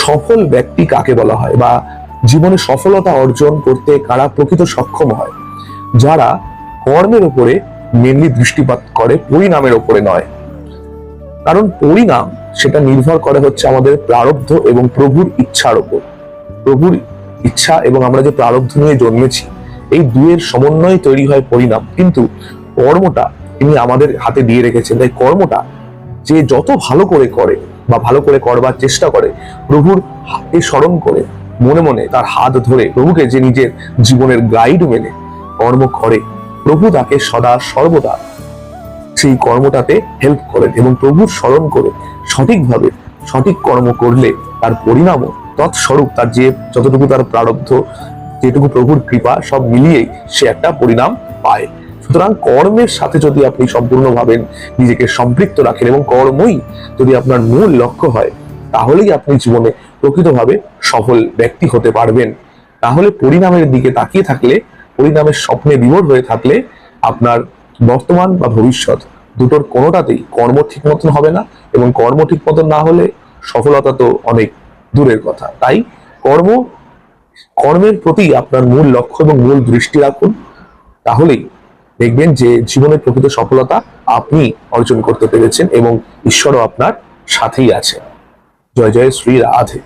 সফল ব্যক্তি কাকে বলা হয়, বা জীবনে সফলতা অর্জন করতে কারা প্রকৃত সক্ষম হয়? যারা কর্মের উপরে মেনলি দৃষ্টিপাত করে, পরিণামের উপরে নয়। কারণ পরিণাম সেটা নির্ভর করে হচ্ছে আমাদের প্রারব্ধ এবং প্রভুর ইচ্ছার উপর। প্রভুর ইচ্ছা এবং আমরা যে প্রারব্ধ নিয়ে জন্মেছি, এই দুয়ের সমন্বয়ে তৈরি হয় পরিণাম। কিন্তু কর্মটা তিনি আমাদের হাতে দিয়ে রেখেছেন, তাই কর্মটা যে যত ভালো করে করে বা ভালো করে করবার চেষ্টা করে, প্রভুর হাতে স্মরণ করে, মনে মনে তার হাত ধরে প্রভুকে যে নিজের জীবনের গাইড মেনে কর্ম করে, প্রভু তাকে সদা সর্বদা সেই কর্মটাতে হেল্প করেন। এবং প্রভুর স্মরণ করে সঠিকভাবে সঠিক কর্ম করলে তার পরিণামও তৎস্বরূপ, তার যে যতটুকু তার প্রারব্ধ, যেটুকু প্রভুর কৃপা, সব মিলিয়েই সে একটা পরিণাম পায়। সুতরাং কর্মের সাথে যদি আপনি সম্পূর্ণভাবে নিজেকে সম্পৃক্ত রাখেন এবং কর্মই যদি আপনার মূল লক্ষ্য হয়, তাহলেই আপনি জীবনে প্রকৃতভাবে সফল ব্যক্তি হতে পারবেন। তাহলে পরিণামের দিকে তাকিয়ে থাকলে, পরিণামের স্বপ্নে বিভোর হয়ে থাকলে, আপনার বর্তমান বা ভবিষ্যৎ দুটোর কোনোটাতেই কর্ম ঠিক মতন হবে না, এবং কর্ম ঠিক মতন না হলে সফলতা তো অনেক দূরের কথা। তাই কর্মের প্রতি আপনার মূল লক্ষ্য এবং মূল দৃষ্টি রাখুন, তাহলেই দেখবেন যে জীবনের প্রকৃত সফলতা আপনি অর্জন করতে পেরেছেন এবং ঈশ্বরও আপনার সাথেই আছে। জয় জয় শ্রী রাধে।